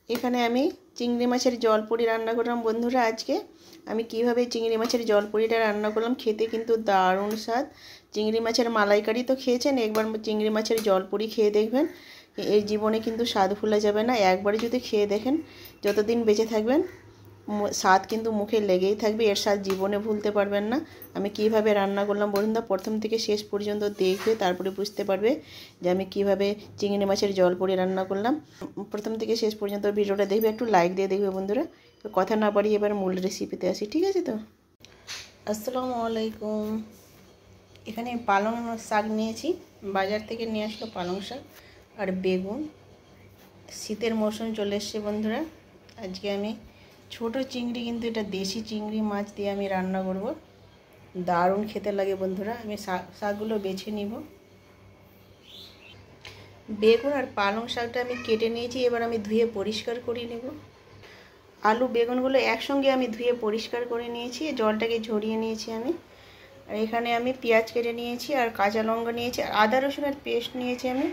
এখানে আমি চিংড়ি মাছের জলপুরি রান্না করলাম বন্ধুরা। আজকে আমি কিভাবে চিংড়ি মাছের জলপুরিটা রান্না করলাম, খেতে কিন্তু দারুণ স্বাদ। চিংড়ি মাছের মালাইকারি তো খেয়েছেন, একবার চিংড়ি মাছের জলপুরি খেয়ে দেখবেন, এই জীবনে কিন্তু স্বাদ ভুলা যাবে না। একবারে যদি খেয়ে দেখেন, যতদিন বেঁচে থাকবেন স্বাদ কিন্তু মুখে লেগেই থাকবে, এর স্বাদ জীবনে ভুলতে পারবেন না। আমি কিভাবে রান্না করলাম বন্ধুরা, প্রথম থেকে শেষ পর্যন্ত দেখবে, তারপরে বুঝতে পারবে যে আমি কিভাবে চিংড়ি মাছের জলপুরি রান্না করলাম। প্রথম থেকে শেষ পর্যন্ত ভিডিওটা দেখবে, একটু লাইক দিয়ে দেখবে বন্ধুরা। তো কথা না বাড়িয়ে এবার মূল রেসিপিতে আসি, ঠিক আছে? তো আসসালামু আলাইকুম। এখানে পালং শাক নিয়েছি, বাজার থেকে নিয়ে আসলো পালং শাক আর বেগুন। শীতের মৌসুম চলে এসছে বন্ধুরা। আজকে আমি ছোট চিংড়ি, কিন্তু এটা দেশি চিংড়ি মাছ দিয়ে আমি রান্না করব, দারুণ খেতে লাগে বন্ধুরা। আমি শাকগুলো বেছে নিব। বেগুন আর পালং শাকটা আমি কেটে নিয়েছি, এবার আমি ধুয়ে পরিষ্কার করে নেব। আলু বেগুনগুলো একসঙ্গে আমি ধুয়ে পরিষ্কার করে নিয়েছি, জলটাকে ঝরিয়ে নিয়েছি আমি। আর এখানে আমি পেঁয়াজ কেটে নিয়েছি, আর কাঁচা লঙ্কা নিয়েছি, আর আদা রসুনের পেস্ট নিয়েছি আমি।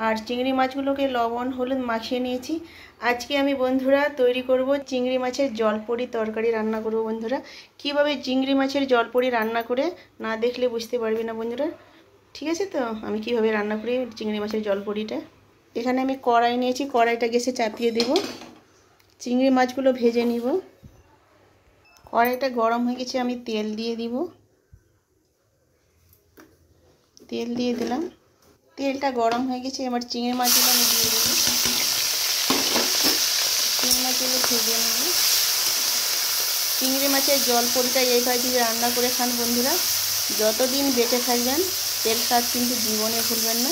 আর চিংড়ি মাছগুলোকে লবণ হলুদ মাখিয়ে নিয়েছি। আজকে আমি বন্ধুরা তৈরি করব চিংড়ি মাছের জলপুরি তরকারি রান্না করব বন্ধুরা। কিভাবে চিংড়ি মাছের জলপুরি রান্না করে না দেখলে বুঝতে পারবি না বন্ধুরা, ঠিক আছে? তো আমি কিভাবে রান্না করি চিংড়ি মাছের জলপুরিটা। এখানে আমি কড়াই নিয়েছি, কড়াইটা গ্যাসে চাপিয়ে দেব, চিংড়ি মাছগুলো ভেজে নিব। কড়াইটা গরম হয়ে গেছে, আমি তেল দিয়ে দিব। তেল দিয়ে দিলাম, তেলটা গরম হয়ে গেছে, এবার চিংড়ি মাছগুলো আমি দিয়ে দেব। চিংড়ি মাছগুলো ভেজে নেব। চিংড়ি মাছের জলপুরিটা এইভাবে যদি রান্না করে খান বন্ধুরা, যতদিন বেঁচে থাকবেন তেল স্বাদ কিন্তু জীবনে ভুলবেন না।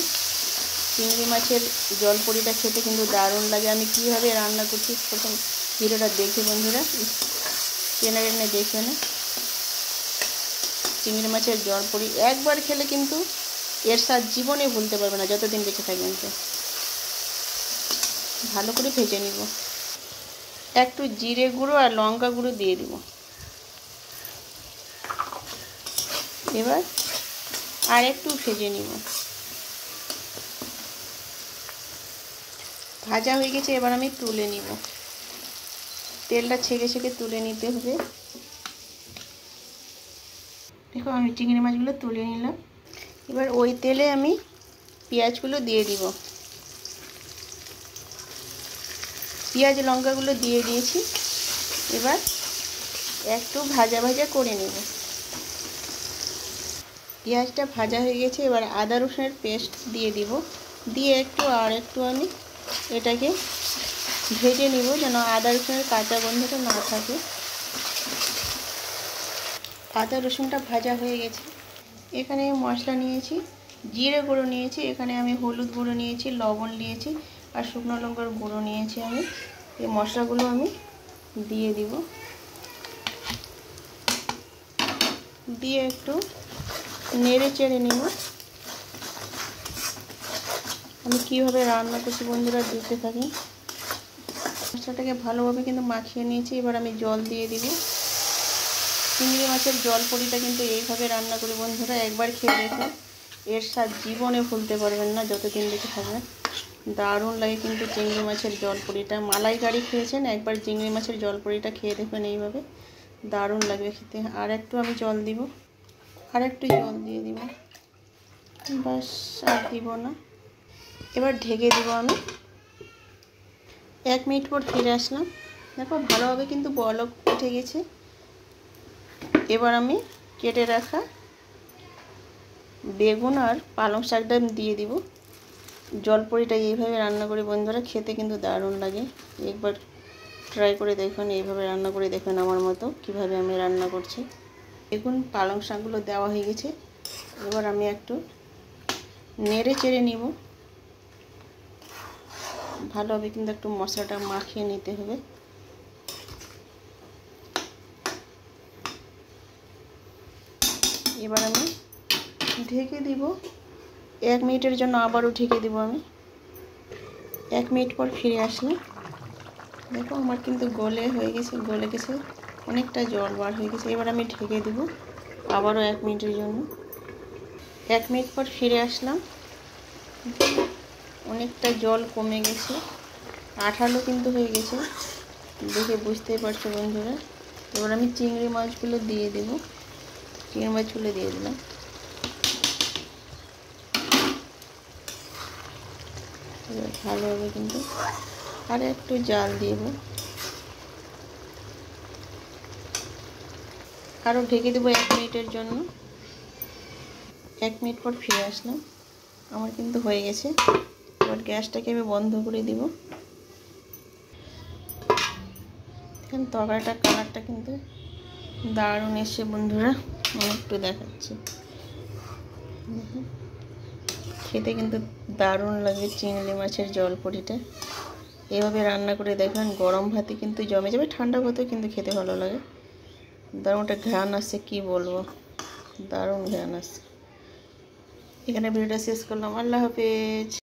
চিংড়ি মাছের জলপুরিটা খেতে কিন্তু দারুণ লাগে। আমি কীভাবে রান্না করছি প্রথম ভিডিওটা দেখে বন্ধুরা, টেনে দেখবে না। চিংড়ি মাছের জলপুরি একবার খেলে কিন্তু এর স্বাদ জীবনে ভুলতে পারবে না, যতদিন বেঁচে থাকবেন। তো ভালো করে ভেজে নিব। একটু জিরে গুঁড়ো আর লঙ্কা গুঁড়ো দিয়ে দিব। এবার আর একটু ভেজে নিব। ভাজা হয়ে গেছে, এবার আমি তুলে নিব। তেলটা ছেঁকে ছেঁকে তুলে নিতে হবে। দেখো আমি চিংড়ি মাছগুলো তুলে নিলাম। এবার ওই তেলে আমি পেঁয়াজগুলো দিয়ে দিব। পেঁয়াজ লঙ্কাগুলো দিয়ে দিয়েছি, এবার একটু ভাজা ভাজা করে নেব। পেঁয়াজটা ভাজা হয়ে গেছে, এবার আদা রসুনের পেস্ট দিয়ে দিব। দিয়ে আর একটু আমি এটাকে ভেজে নিব, যেন আদা রসুনের কাঁচা গন্ধটা না থাকে। আদা রসুনটা ভাজা হয়ে গেছে। এখানে মশলা নিয়েছি, জিরে গুঁড়ো নিয়েছি, এখানে আমি হলুদ গুঁড়ো নিয়েছি, লবণ নিয়েছি, আর শুকনো লঙ্কার গুঁড়ো নিয়েছি আমি। এই মশলাগুলো আমি দিয়ে দিব। দিয়ে একটু নেড়ে চেড়ে নিব। আমি কীভাবে রান্না করছি বন্ধুরা দেখতে থাকি। মশলাটাকে ভালোভাবে কিন্তু মাখিয়ে নিয়েছি, এবার আমি জল দিয়ে দিব। চিংড়ি মাছের জলপুরিটা কিন্তু এইভাবে রান্না করি বন্ধুরা, একবার খেয়ে দেখুন, এর স্বাদ জীবনে ভুলতে পারবেন না যতদিন বেঁচে থাকবেন। দারুণ লাগে কিন্তু চিংড়ি মাছের জলপুরিটা। মালাইকারি খেয়েছেন, একবার চিংড়ি মাছের জলপুরিটা খেয়ে দেখবেন, এইভাবে দারুণ লাগবে খেতে। আর একটু আমি জল দিব, আর একটু জল দিয়ে দিব, বাস আর দিব না। এবার ঢেকে দিব আমি। 1 মিনিট পর ফিরে আসলাম। দেখো ভালোভাবে কিন্তু বলক উঠে গেছে। এবার আমি কেটে রাখা বেগুন আর পালং শাকটা দিয়ে দিব। জলপুরিটা এইভাবে রান্না করি বন্ধুরা, খেতে কিন্তু দারুণ লাগে। একবার ট্রাই করে দেখুন, এইভাবে রান্না করে দেখুন আমার মতো কিভাবে আমি রান্না করছি। বেগুন পালং শাকগুলো দেওয়া হয়ে গেছে, এবার আমি একটু নেড়ে চেড়ে নিব। ভালোভাবে কিন্তু একটু মশলাটা মাখিয়ে নিতে হবে। এবার আমি ঢেকে দিব 1 মিনিটের জন্য, আবারও ঢেকে দিব আমি। 1 মিনিট পর ফিরে আসলাম। দেখো আমার কিন্তু গলে গেছে, অনেকটা জল বার হয়ে গেছে। এবার আমি ঢেকে দেব আবারও 1 মিনিটের জন্য। 1 মিনিট পর ফিরে আসলাম। অনেকটা জল কমে গেছে, আঠালো কিন্তু হয়ে গেছে, দেখে বুঝতেই পারছো বন্ধুরা। এবার আমি চিংড়ি মাছগুলো দিয়ে দেব, চিংড়ি মাছগুলো দিয়ে দিলাম। এবার ভালোভাবে কিন্তু আর একটু জাল দেব, আরও ঢেকে দেবো 1 মিনিটের জন্য। 1 মিনিট পর ফিরে আসলাম, আমার কিন্তু হয়ে গেছে। এবার গ্যাসটাকে আমি বন্ধ করে দিব। এখন তরকারিটার কালারটা কিন্তু দারুণ এসে বন্ধুরা, আমি একটু দেখাচ্ছি। খেতে কিন্তু দারুণ লাগে চিংড়ি মাছের জলপুরিটা। এভাবে রান্না করে দেখবেন, গরম ভাতে কিন্তু জমে যাবে, ঠান্ডা ভাতেও কিন্তু খেতে ভালো লাগে। দারুণ একটা ঘ্রাণ আসছে, কি বলবো, দারুণ ঘ্রাণ আসছে। এখানে ভিডিওটা শেষ করলাম, আল্লাহ হাফেজ।